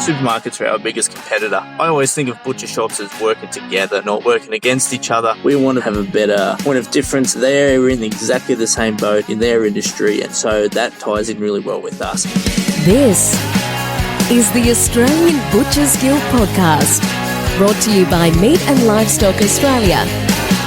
Supermarkets are our biggest competitor. I always think of butcher shops as working together, not working against each other. We want to have a better point of difference. They're in exactly the same boat in their industry, and so that ties in really well with us. This is the Australian Butchers Guild podcast, brought to you by Meat and Livestock Australia,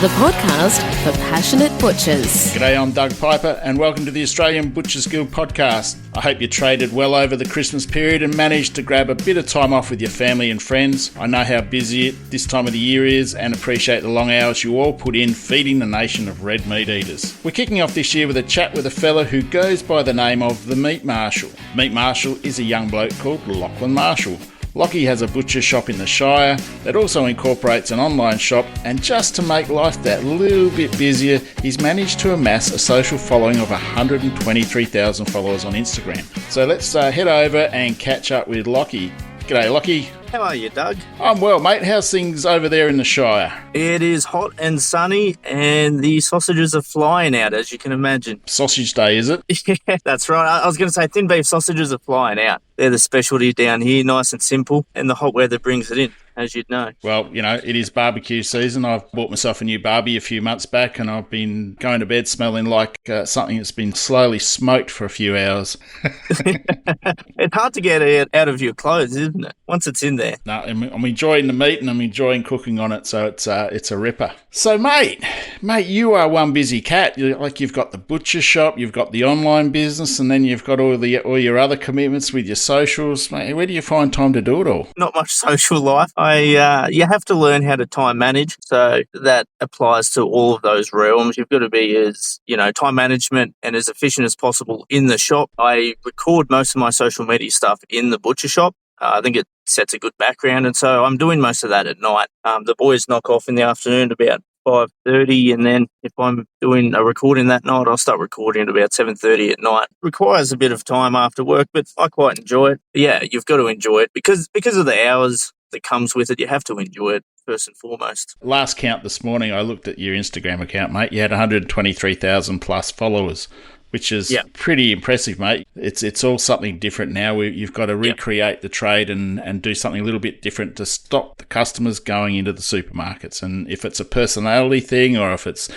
the podcast for passionate butchers. G'day, I'm Doug Piper and welcome to the Australian Butchers Guild podcast. I hope you traded well over the Christmas period and managed to grab a bit of time off with your family and friends. I know how busy this time of the year is and appreciate the long hours you all put in feeding the nation of red meat eaters. We're kicking off this year with a chat with a fella who goes by the name of the Meat Marshal. Meat Marshal is a young bloke called Lachlan Marshall. Lockie has a butcher shop in the Shire that also incorporates an online shop, and just to make life that little bit busier, he's managed to amass a social following of 123,000 followers on Instagram. So let's head over and catch up with Lockie. G'day, Lockie. How are you, Doug? I'm well, mate. How's things over there in the Shire? It is hot and sunny, and the sausages are flying out, as you can imagine. Sausage day, is it? Yeah, that's right. I was going to say thin beef sausages are flying out. They're the specialty down here, nice and simple, and the hot weather brings it in, as you'd know. Well, you know, it is barbecue season. I've bought myself a new barbie a few months back, and I've been going to bed smelling like something that's been slowly smoked for a few hours. It's hard to get it out of your clothes, isn't it? Once it's in there. No, I'm enjoying the meat and I'm enjoying cooking on it, so it's a ripper. So, mate, you are one busy cat. You've got the butcher shop, you've got the online business, and then you've got all your other commitments with your socials. Mate, where do you find time to do it all? Not much social life. You have to learn how to time manage, so that applies to all of those realms. You've got to be as, time management and as efficient as possible in the shop. I record most of my social media stuff in the butcher shop. I think it sets a good background, and so I'm doing most of that at night. The boys knock off in the afternoon about 5:30, and then if I'm doing a recording that night, I'll start recording at about 7:30 at night. Requires a bit of time after work, but I quite enjoy it. But yeah, you've got to enjoy it because of the hours that comes with it. You have to enjoy it first and foremost. Last count this morning, I looked at your Instagram account, mate. You had 123,000 plus followers, which is pretty impressive, mate. It's all something different now. You've got to recreate the trade and do something a little bit different to stop the customers going into the supermarkets. And if it's a personality thing or if it's,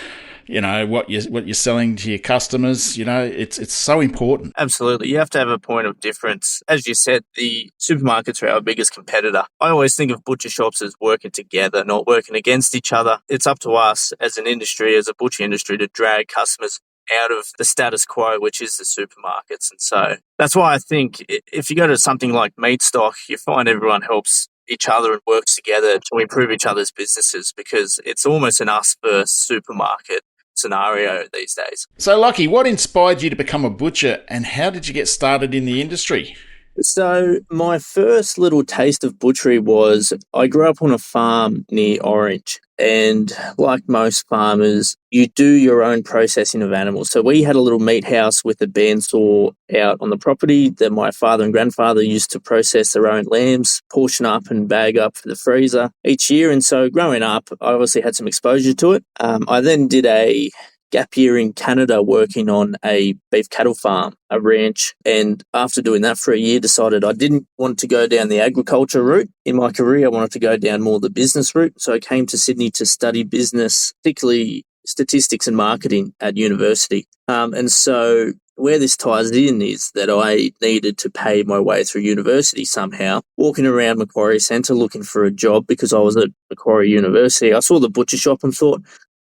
what you're selling to your customers, it's so important. Absolutely. You have to have a point of difference. As you said, the supermarkets are our biggest competitor. I always think of butcher shops as working together, not working against each other. It's up to us as an industry, as a butcher industry, to drag customers out of the status quo, which is the supermarkets. And so that's why I think if you go to something like Meat Stock, you find everyone helps each other and works together to improve each other's businesses, because it's almost an us versus supermarket scenario these days. So, Lockie, what inspired you to become a butcher and how did you get started in the industry? So my first little taste of butchery was I grew up on a farm near Orange, and like most farmers, you do your own processing of animals. So we had a little meat house with a bandsaw out on the property that my father and grandfather used to process their own lambs, portion up and bag up for the freezer each year. And so growing up, I obviously had some exposure to it. I then did a gap year in Canada working on a beef cattle farm, a ranch. And after doing that for a year, decided I didn't want to go down the agriculture route. In my career, I wanted to go down more the business route. So I came to Sydney to study business, particularly statistics and marketing at university. And so where this ties in is that I needed to pay my way through university somehow, walking around Macquarie Centre looking for a job because I was at Macquarie University. I saw the butcher shop and thought,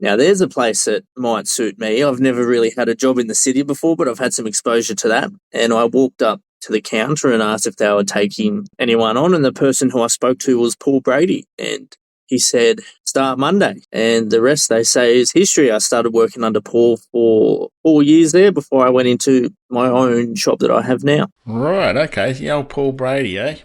now, there's a place that might suit me. I've never really had a job in the city before, but I've had some exposure to that. And I walked up to the counter and asked if they were taking anyone on. And the person who I spoke to was Paul Brady. And he said, start Monday. And the rest, they say, is history. I started working under Paul for 4 years there before I went into my own shop that I have now. Right, okay. The old Paul Brady, eh?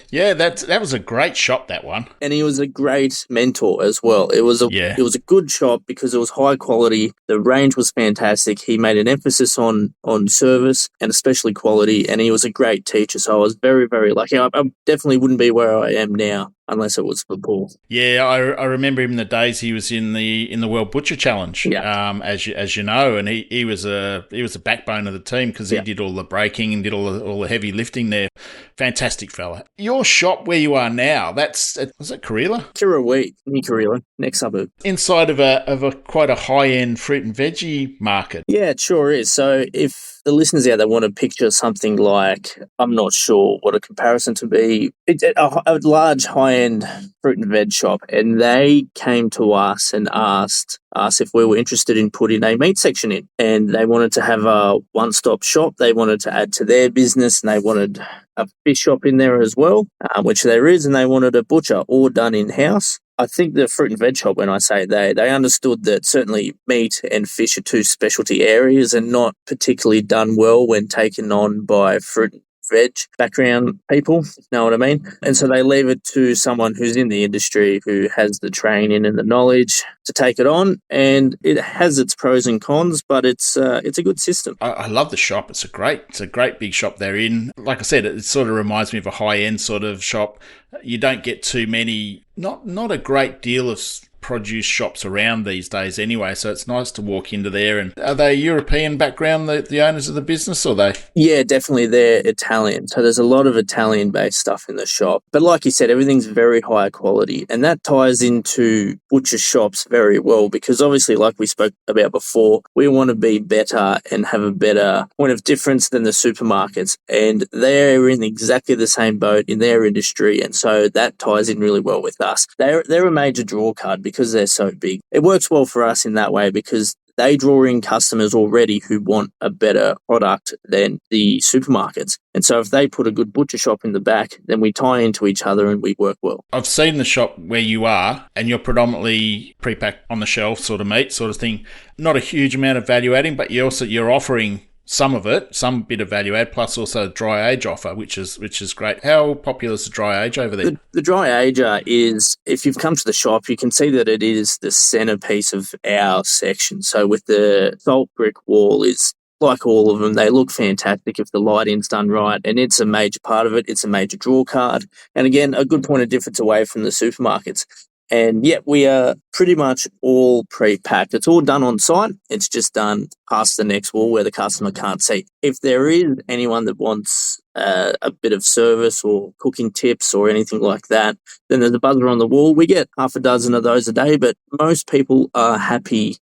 Yeah, that was a great shop, that one. And he was a great mentor as well. It was a good shop because it was high quality. The range was fantastic. He made an emphasis on service and especially quality, and he was a great teacher. So I was very, very lucky. I definitely wouldn't be where I am now unless it was for Paul. Yeah, I remember him the days he was in the World Butcher Challenge, as you know, and he was a backbone of the team because he did all the braking and did all the heavy lifting there. Fantastic fella. Your shop where you are now, was it Karela? Kirrawee, near Karela, next suburb. Inside of a quite a high-end fruit and veggie market. Yeah, it sure is. So if the listeners out there want to picture something like, I'm not sure what a comparison to be, a large high-end fruit and veg shop, and they came to us and asked us if we were interested in putting a meat section in, and they wanted to have a one-stop shop. They wanted to add to their business, and they wanted a fish shop in there as well, which there is, and they wanted a butcher all done in-house. I think the fruit and veg shop, when I say they understood that certainly meat and fish are two specialty areas and not particularly done well when taken on by fruit and veg background people, if you know what I mean? And so they leave it to someone who's in the industry, who has the training and the knowledge to take it on. And it has its pros and cons, but it's a good system. I love the shop. It's a great big shop they're in. Like I said, it sort of reminds me of a high-end sort of shop. You don't get too many, not a great deal of produce shops around these days anyway, so it's nice to walk into there. And are they European background, the owners of the business, or are they? Yeah, definitely they're Italian. So there's a lot of Italian-based stuff in the shop. But like you said, everything's very high quality. And that ties into butcher shops very well because obviously, like we spoke about before, we want to be better and have a better point of difference than the supermarkets. And they're in exactly the same boat in their industry. And so that ties in really well with us. They're a major draw card because they're so big. It works well for us in that way because they draw in customers already who want a better product than the supermarkets. And so if they put a good butcher shop in the back, then we tie into each other and we work well. I've seen the shop where you are, and you're predominantly pre-packed on the shelf sort of meat sort of thing. Not a huge amount of value adding, but you're offering some of it, some bit of value add, plus also a dry age offer, which is great. How popular is the dry age over there? The dry ager is, if you've come to the shop, you can see that it is the centerpiece of our section. So with the salt brick wall is, like all of them, they look fantastic if the lighting's done right, and it's a major part of it. It's a major draw card. And again, a good point of difference away from the supermarkets. And yeah, we are pretty much all pre-packed. It's all done on site. It's just done past the next wall where the customer can't see. If there is anyone that wants a bit of service or cooking tips or anything like that, then there's a buzzer on the wall. We get half a dozen of those a day, but most people are happy.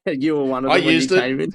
You were one of them. I used it. Came in.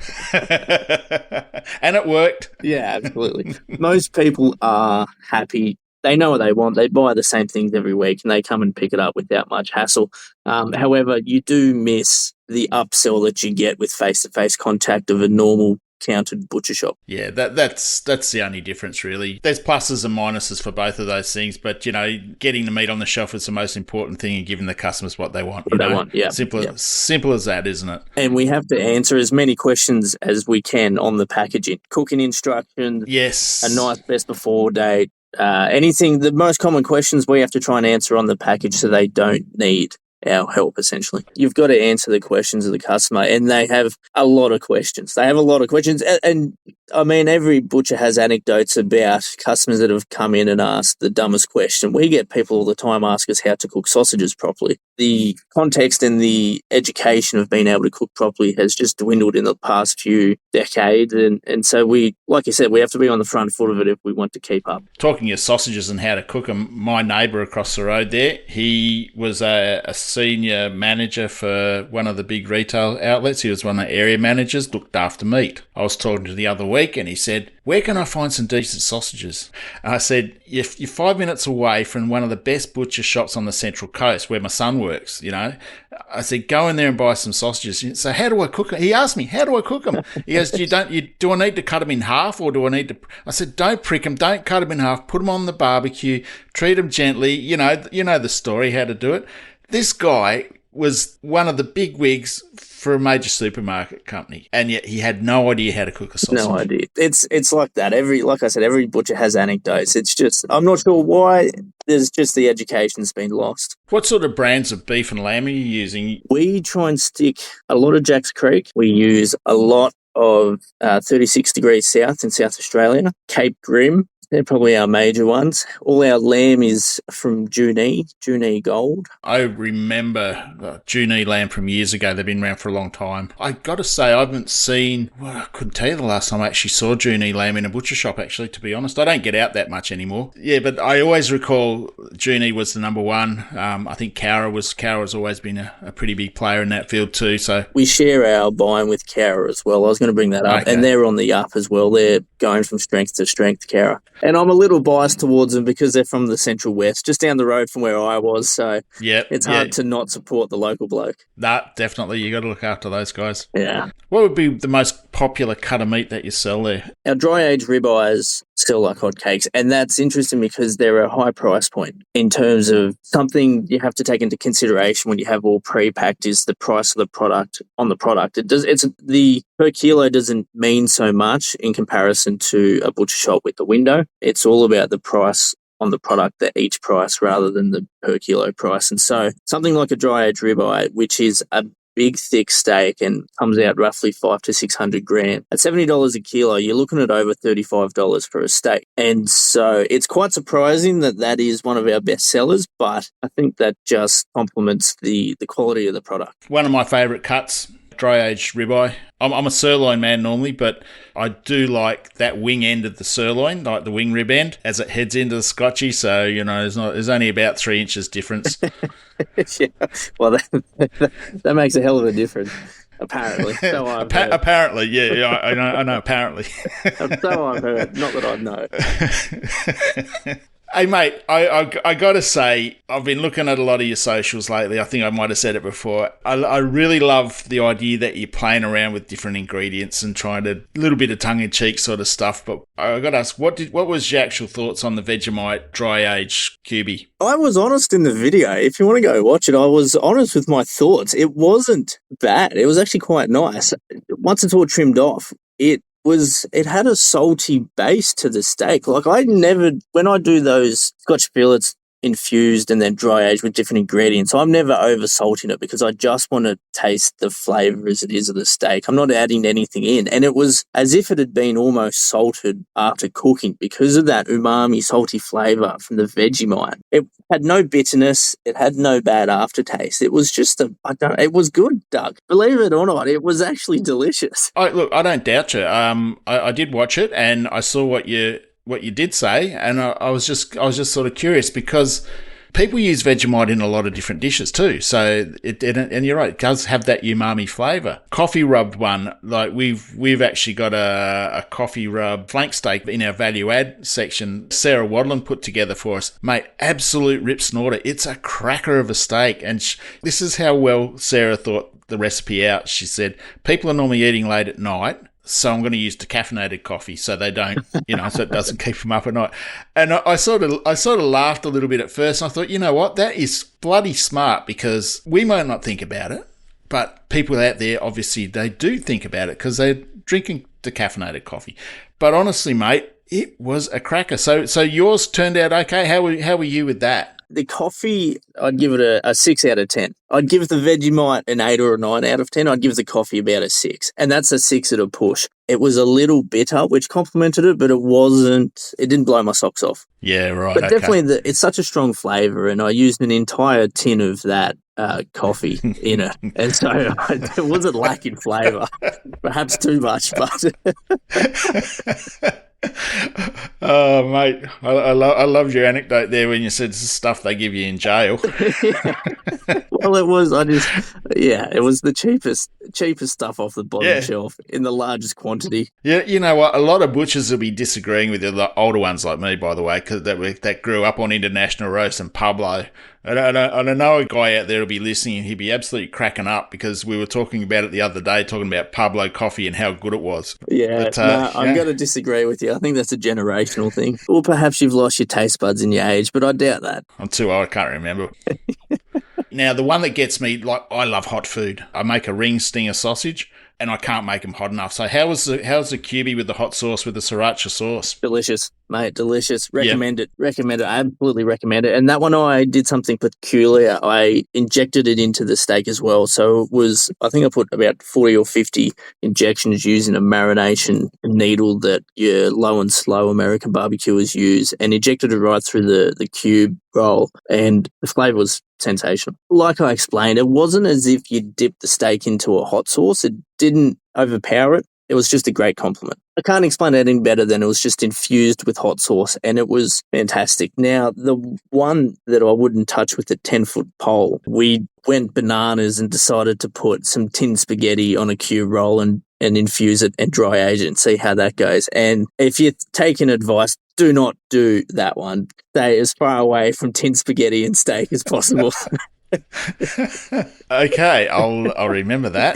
And it worked. Yeah, absolutely. Most people are happy. They know what they want. They buy the same things every week and they come and pick it up without much hassle. However, you do miss the upsell that you get with face-to-face contact of a normal counted butcher shop. Yeah, that's the only difference really. There's pluses and minuses for both of those things, but getting the meat on the shelf is the most important thing and giving the customers what they want. What they want, yeah. Simple as that, isn't it? And we have to answer as many questions as we can on the packaging. Cooking instructions, yes, a nice best before date, anything, the most common questions we have to try and answer on the package so they don't need our help, essentially. You've got to answer the questions of the customer, and they have a lot of questions. And I mean, every butcher has anecdotes about customers that have come in and asked the dumbest question. We get people all the time ask us how to cook sausages properly. The context and the education of being able to cook properly has just dwindled in the past few decades, and so we, like you said, we have to be on the front foot of it if we want to keep up. Talking of sausages and how to cook them, my neighbour across the road there, he was a senior manager for one of the big retail outlets. He was one of the area managers, looked after meat. I was talking to him the other week and he said, "Where can I find some decent sausages?" And I said, you're 5 minutes away from one of the best butcher shops on the Central Coast where my son works, I said, go in there and buy some sausages. So how do I cook them? He asked me, how do I cook them? He goes, do I need to cut them in half or do I need to? I said, don't prick them, don't cut them in half, put them on the barbecue, treat them gently. You know the story, how to do it. This guy was one of the big wigs for a major supermarket company, and yet he had no idea how to cook a sausage. No idea. It's like that. Like I said, every butcher has anecdotes. It's just, I'm not sure why. There's just the education's been lost. What sort of brands of beef and lamb are you using? We try and stick a lot of Jack's Creek. We use a lot of 36 degrees south in South Australia, Cape Grim They're probably our major ones. All our lamb is from Junee Gold. I remember Junee lamb from years ago. They've been around for a long time. I got to say, I haven't seen, well, I couldn't tell you the last time I actually saw Junee lamb in a butcher shop, actually, to be honest. I don't get out that much anymore. Yeah, but I always recall Junee was the number one. I think Cowra's always been a pretty big player in that field too. So we share our buying with Cowra as well. I was going to bring that up. Okay. And they're on the up as well. They're going from strength to strength, Cowra. And I'm a little biased towards them because they're from the Central West, just down the road from where I was. So it's hard to not support the local bloke. That definitely. You got to look after those guys. Yeah. What would be the most popular cut of meat that you sell there? Our dry aged ribeyes sell like hotcakes, and that's interesting because they're a high price point in terms of something you have to take into consideration when you have all pre-packed is the price of the product on the product. It's the per kilo doesn't mean so much in comparison to a butcher shop with the window. It's all about the price on the product, the each price rather than the per kilo price. And so something like a dry aged ribeye, which is a big thick steak and comes out roughly 500 to 600 grams. At $70 a kilo, you're looking at over $35 for a steak. And so it's quite surprising that is one of our best sellers, but I think that just complements the quality of the product. One of my favourite cuts, dry-aged ribeye. I'm a sirloin man normally, but I do like that wing end of the sirloin, like the wing rib end, as it heads into the scotchy. So, there's only about 3 inches difference. Yeah. Well, that makes a hell of a difference, apparently. So I've heard. Apparently, yeah, I know, apparently. So I've heard, not that I know. Hey, mate, I got to say, I've been looking at a lot of your socials lately. I think I might have said it before. I really love the idea that you're playing around with different ingredients and trying to, a little bit of tongue-in-cheek sort of stuff. But I got to ask, what was your actual thoughts on the Vegemite dry-aged QB? I was honest in the video. If you want to go watch it, I was honest with my thoughts. It wasn't bad. It was actually quite nice. Once it's all trimmed off, it had a salty base to the steak. Like when I do those Scotch fillets infused and then dry aged with different ingredients, I'm never over salting it because I just want to taste the flavour as it is of the steak. I'm not adding anything in. And it was as if it had been almost salted after cooking because of that umami salty flavour from the Vegemite. It had no bitterness. It had no bad aftertaste. It was just it was good, Doug. Believe it or not, it was actually delicious. Look, I don't doubt you. I did watch it and I saw what you did say, and I was just sort of curious because people use Vegemite in a lot of different dishes too. So and you're right, it does have that umami flavour. Coffee rubbed one, like we've actually got a coffee rub flank steak in our value add section. Sarah Wadland put together for us, mate. Absolute rip snorter. It's a cracker of a steak, and this is how well Sarah thought the recipe out. She said people are normally eating late at night. So I'm going to use decaffeinated coffee so they don't, so it doesn't keep them up at night. And I sort of laughed a little bit at first. And I thought, you know what, that is bloody smart because we might not think about it, but people out there, obviously, they do think about it because they're drinking decaffeinated coffee. But honestly, mate, it was a cracker. So yours turned out okay. How were you with that? The coffee, I'd give it a 6 out of 10. I'd give the Vegemite an 8 or a 9 out of 10. I'd give the coffee about a 6. And that's a 6 at a push. It was a little bitter, which complemented it, but it didn't blow my socks off. Yeah, right. But definitely, it's such a strong flavour, and I used an entire tin of that coffee in it. And so it wasn't lacking flavour. Perhaps too much, but... Oh, mate, I loved your anecdote there when you said it's the stuff they give you in jail. Well, it was. It was the cheapest stuff off the bottom shelf in the largest quantity. Yeah, you know what? A lot of butchers will be disagreeing with the older ones like me, by the way, because that grew up on International Roast and Pablo. And I know a guy out there will be listening and he'd be absolutely cracking up because we were talking about it the other day, talking about Pablo coffee and how good it was. Yeah, I'm going to disagree with you. I think that's a generational thing. Or perhaps you've lost your taste buds in your age, but I doubt that. I'm too old, I can't remember. Now, the one that gets me, like, I love hot food. I make a ring stinger sausage. and I can't make them hot enough. So how's the QB with the hot sauce with the sriracha sauce? Delicious, mate. Delicious. Recommend it. Recommend it. I absolutely recommend it. And that one, I did something peculiar. I injected it into the steak as well. So it was, I think I put about 40 or 50 injections using a marination needle that your low and slow American barbecuers use, and injected it right through the cube roll. And the flavour was sensational. Like I explained, it wasn't as if you dipped the steak into a hot sauce. It didn't overpower it. It was just a great compliment. I can't explain it any better than it was just infused with hot sauce, and it was fantastic. Now, the one that I wouldn't touch with the 10-foot pole, we went bananas and decided to put some tin spaghetti on a cube roll and infuse it and dry age it and see how that goes. And if you're taking advice, do not do that one. Stay as far away from tin spaghetti and steak as possible. Okay, I'll remember that.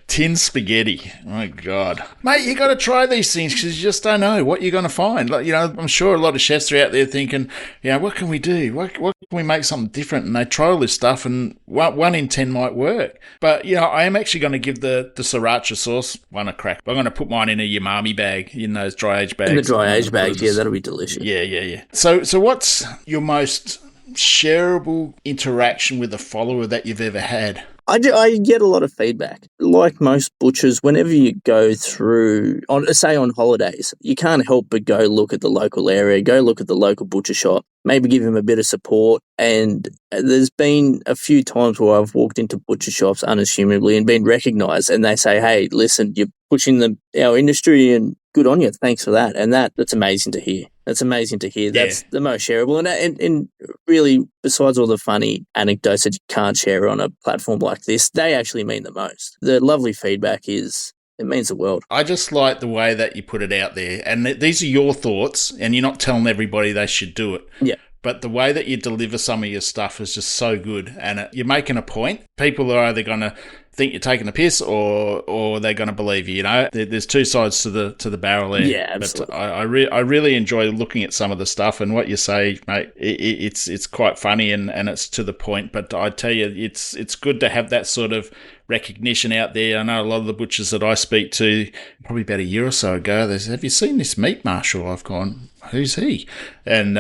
Tin spaghetti. Oh my God. Mate, you got to try these things because you just don't know what you're going to find. Like, I'm sure a lot of chefs are out there thinking, what can we do? What can we make something different? And they try all this stuff, and one in 10 might work. But, I am actually going to give the sriracha sauce one a crack. I'm going to put mine in a umami bag, in those dry age bags. In the dry age bags, that'll be delicious. Yeah. So what's your most shareable interaction with a follower that you've ever had? I get a lot of feedback. Like most butchers, whenever you go through, say on holidays, you can't help but go look at the local area, go look at the local butcher shop, maybe give him a bit of support. And there's been a few times where I've walked into butcher shops unassumingly and been recognised, and they say, hey, listen, you're pushing our industry and good on you. Thanks for that. And that's amazing to hear. That's amazing to hear. That's the most shareable. And really, besides all the funny anecdotes that you can't share on a platform like this, they actually mean the most. The lovely feedback it means the world. I just like the way that you put it out there. And these are your thoughts, and you're not telling everybody they should do it. Yeah. But the way that you deliver some of your stuff is just so good, and you're making a point. People are either going to think you're taking a piss or they're going to believe you. There's two sides to the barrel there. Yeah, absolutely. But I really enjoy looking at some of the stuff, and what you say, mate, it's quite funny and it's to the point. But I tell you, it's good to have that sort of recognition out there. I know a lot of the butchers that I speak to, probably about a year or so ago, they said, have you seen this meat marshal? I've gone, who's he? And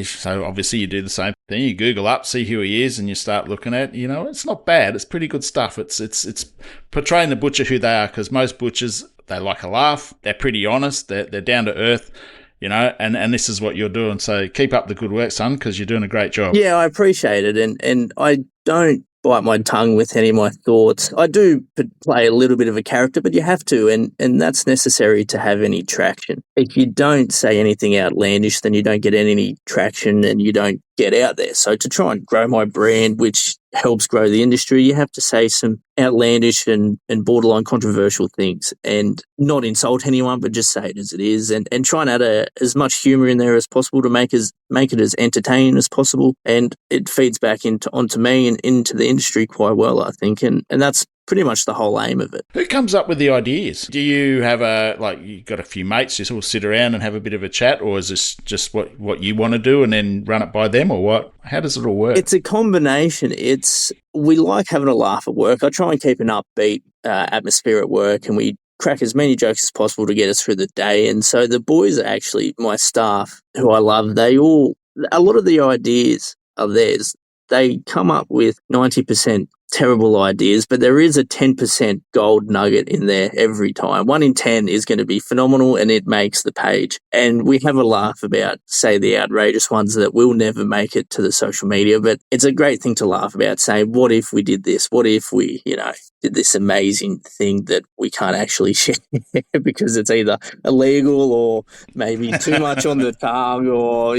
so obviously you do the same thing. You Google up, see who he is, and you start looking at, it's not bad. It's pretty good stuff. It's portraying the butcher who they are, because most butchers, they like a laugh. They're pretty honest. They're down to earth. And this is what you're doing. So keep up the good work, son, because you're doing a great job. Yeah, I appreciate it. And I don't bite my tongue with any of my thoughts. I do play a little bit of a character, but you have to, and that's necessary to have any traction. If you don't say anything outlandish, then you don't get any traction and you don't get out there. So to try and grow my brand, which helps grow the industry, you have to say some outlandish and borderline controversial things and not insult anyone, but just say it as it is, and try and add as much humour in there as possible to make it as entertaining as possible. And it feeds back onto me and into the industry quite well, I think. And that's pretty much the whole aim of it. Who comes up with the ideas? Do you have you got a few mates just all sit around and have a bit of a chat, or is this just what you want to do and then run it by them, or what? How does it all work? It's a combination. We like having a laugh at work. I try and keep an upbeat atmosphere at work, and we crack as many jokes as possible to get us through the day. And so the boys are actually my staff, who I love. A lot of the ideas are theirs. They come up with 90% terrible ideas, but there is a 10% gold nugget in there every time. 1 in 10 is going to be phenomenal, and it makes the page. And we have a laugh about, say, the outrageous ones that will never make it to the social media, but it's a great thing to laugh about, saying, what if we did this? What if we, did this amazing thing that we can't actually share because it's either illegal or maybe too much on the tongue or,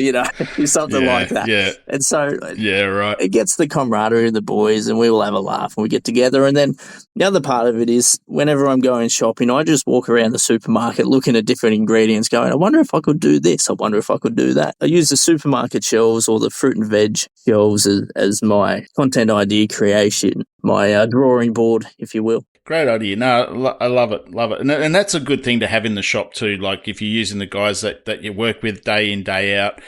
something like that. Yeah. And so right. It gets the camaraderie of the boys, and we will have a laugh when we get together. And then the other part of it is, whenever I'm going shopping, I just walk around the supermarket looking at different ingredients going, I wonder if I could do this. I wonder if I could do that. I use the supermarket shelves or the fruit and veg shelves as my content idea creation, my drawing board, if you will. great idea. No, I love it, and that's a good thing to have in the shop too. Like if you're using the guys that you work with day in, day out,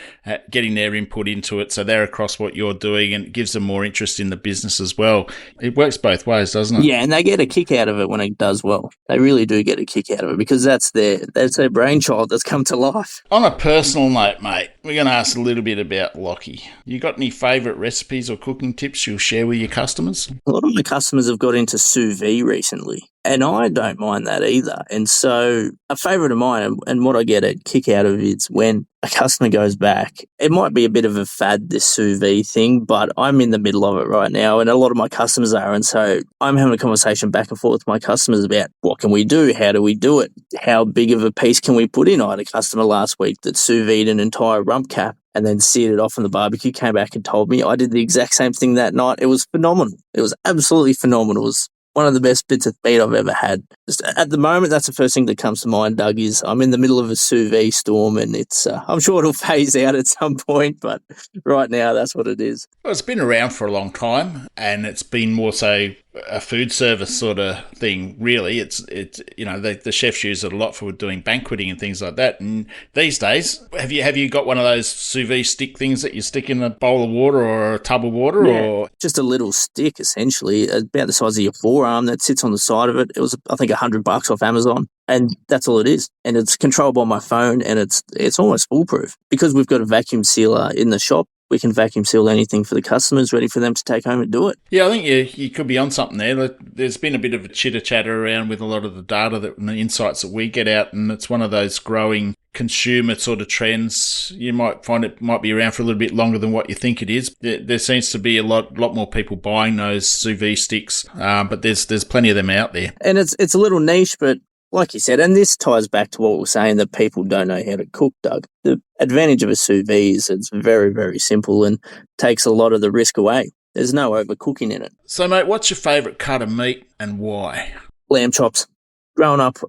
getting their input into it, so they're across what you're doing, and it gives them more interest in the business as well. It works both ways, doesn't it? Yeah, and they get a kick out of it when it does well. They really do get a kick out of it because that's their brainchild that's come to life. On a personal note, mate, we're going to ask a little bit about Lockie. You got any favourite recipes or cooking tips you'll share with your customers? A lot of my customers have got into sous vide recently, and I don't mind that either. And so a favourite of mine, and what I get a kick out of is when a customer goes back. It might be a bit of a fad, this sous vide thing, but I'm in the middle of it right now, and a lot of my customers are. And so I'm having a conversation back and forth with my customers about what can we do? How do we do it? How big of a piece can we put in? I had a customer last week that sous vide an entire rump cap and then seared it off on the barbecue, came back and told me I did the exact same thing that night. It was phenomenal. It was absolutely phenomenal. It was one of the best bits of meat I've ever had. Just at the moment, that's the first thing that comes to mind, Doug, is I'm in the middle of a sous vide storm, and it's I'm sure it'll phase out at some point, but right now that's what it is. Well, it's been around for a long time, and it's been more so a food service sort of thing, really. It's the chefs use it a lot for doing banqueting and things like that. And these days, have you got one of those sous vide stick things that you stick in a bowl of water or a tub of water? Yeah, or just a little stick, essentially, about the size of your forearm that sits on the side of it. It was, I think, $100 off Amazon. And that's all it is. And it's controlled by my phone, and it's almost foolproof. Because we've got a vacuum sealer in the shop, we can vacuum seal anything for the customers, ready for them to take home and do it. Yeah, I think you could be on something there. There's been a bit of a chitter-chatter around with a lot of the data and the insights that we get out, and it's one of those growing consumer sort of trends. You might find it might be around for a little bit longer than what you think it is. There seems to be a lot more people buying those sous vide sticks, but there's plenty of them out there. And it's a little niche, but like you said, and this ties back to what we were saying, that people don't know how to cook, Doug. The advantage of a sous vide is it's very, very simple and takes a lot of the risk away. There's no overcooking in it. So, mate, what's your favourite cut of meat and why? Lamb chops. Growing up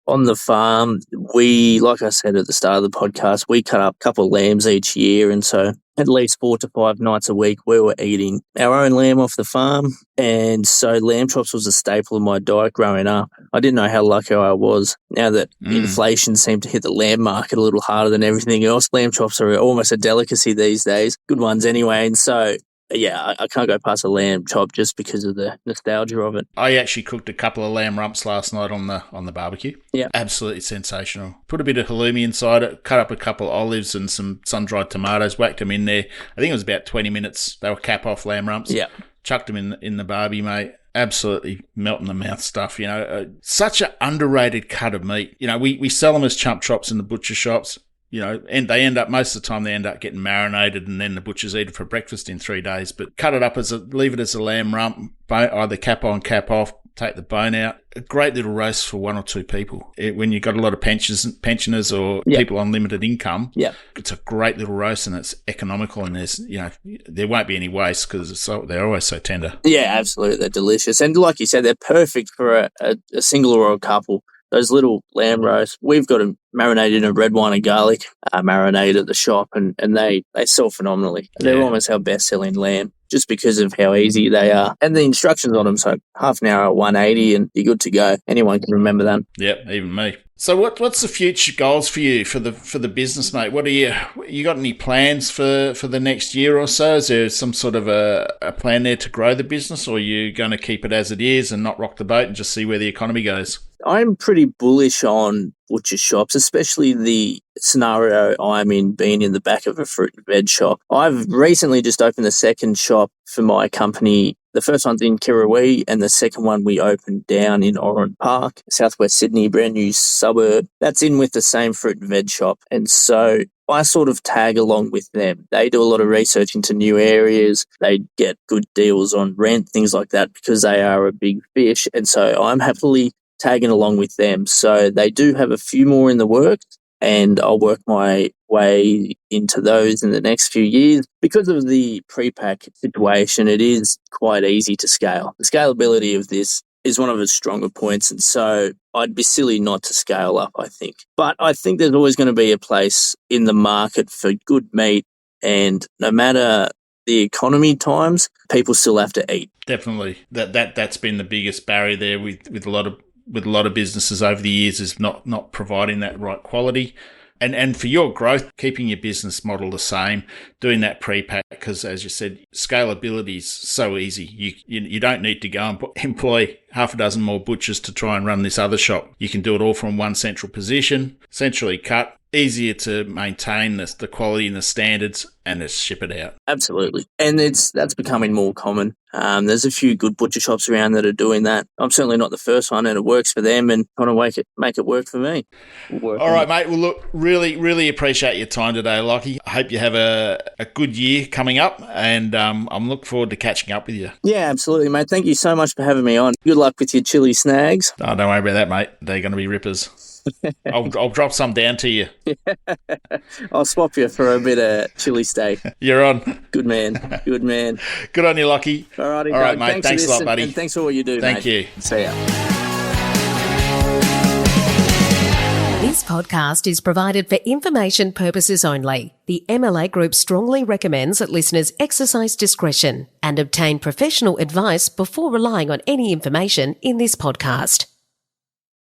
on the farm, we, like I said at the start of the podcast, we cut up a couple of lambs each year, and so at least 4 to 5 nights a week we were eating our own lamb off the farm, and so lamb chops was a staple of my diet growing up. I didn't know how lucky I was. Now that inflation seemed to hit the lamb market a little harder than everything else, lamb chops are almost a delicacy these days. Good ones anyway, and so yeah, I can't go past a lamb chop just because of the nostalgia of it. I actually cooked a couple of lamb rumps last night on the barbecue. Yeah, absolutely sensational. Put a bit of halloumi inside it, cut up a couple of olives and some sun-dried tomatoes, whacked them in there. I think it was about 20 minutes. They were cap-off lamb rumps. Yeah, chucked them in the barbie, mate. Absolutely melt in the mouth stuff. Such an underrated cut of meat. We sell them as chump chops in the butcher shops. And they end up, most of the time, they end up getting marinated, and then the butchers eat it for breakfast in 3 days. But cut it up leave it as a lamb rump, either cap on, cap off, take the bone out. A great little roast for 1 or 2 people. When you've got a lot of pensioners or people on limited income, it's a great little roast, and it's economical, and there won't be any waste because they're always so tender. Yeah, absolutely. They're delicious. And like you said, they're perfect for a single or a couple. Those little lamb roasts, we've got them marinated in red wine and garlic, marinated at the shop, and they sell phenomenally. They're almost our best-selling lamb just because of how easy they are. And the instructions on them, so half an hour at 180 and you're good to go. Anyone can remember that. Yep, even me. So what's the future goals for you for the business, mate? What are you got any plans for the next year or so? Is there some sort of a plan there to grow the business, or are you going to keep it as it is and not rock the boat and just see where the economy goes? I'm pretty bullish on butcher shops, especially the scenario I'm in, being in the back of a fruit and veg shop. I've recently just opened the second shop for my company. The first one's in Kirrawee, and the second one we opened down in Oran Park, southwest Sydney, brand new suburb. That's in with the same fruit and veg shop. And so I sort of tag along with them. They do a lot of research into new areas. They get good deals on rent, things like that, because they are a big fish. And so I'm happily tagging along with them. So they do have a few more in the works, and I'll work my way into those in the next few years. Because of the pre-pack situation, it is quite easy to scale. The scalability of this is one of its stronger points, and so I'd be silly not to scale up, I think. But I think there's always going to be a place in the market for good meat, and no matter the economy times, people still have to eat. Definitely. That's been the biggest barrier there with a lot of businesses over the years, is not providing that right quality. And for your growth, keeping your business model the same, doing that pre-pack, because as you said, scalability is so easy. You don't need to go and employ half a dozen more butchers to try and run this other shop. You can do it all from one central position, centrally cut, easier to maintain the quality and the standards, and just ship it out. Absolutely. And that's becoming more common. There's a few good butcher shops around that are doing that. I'm certainly not the first one, and it works for them, and trying to make it work for me. All right, mate. Well, look, really, really appreciate your time today, Lockie. I hope you have a good year coming up, and I'm looking forward to catching up with you. Yeah, absolutely, mate. Thank you so much for having me on. Good luck with your chili snags. Oh, don't worry about that, mate. They're going to be rippers. I'll drop some down to you. I'll swap you for a bit of chili steak. You're on. Good man. Good man. Good on you, Lockie. All right, mate. Thanks a lot, buddy. And thanks for what you do, Thank you. See ya. This podcast is provided for information purposes only. The MLA Group strongly recommends that listeners exercise discretion and obtain professional advice before relying on any information in this podcast.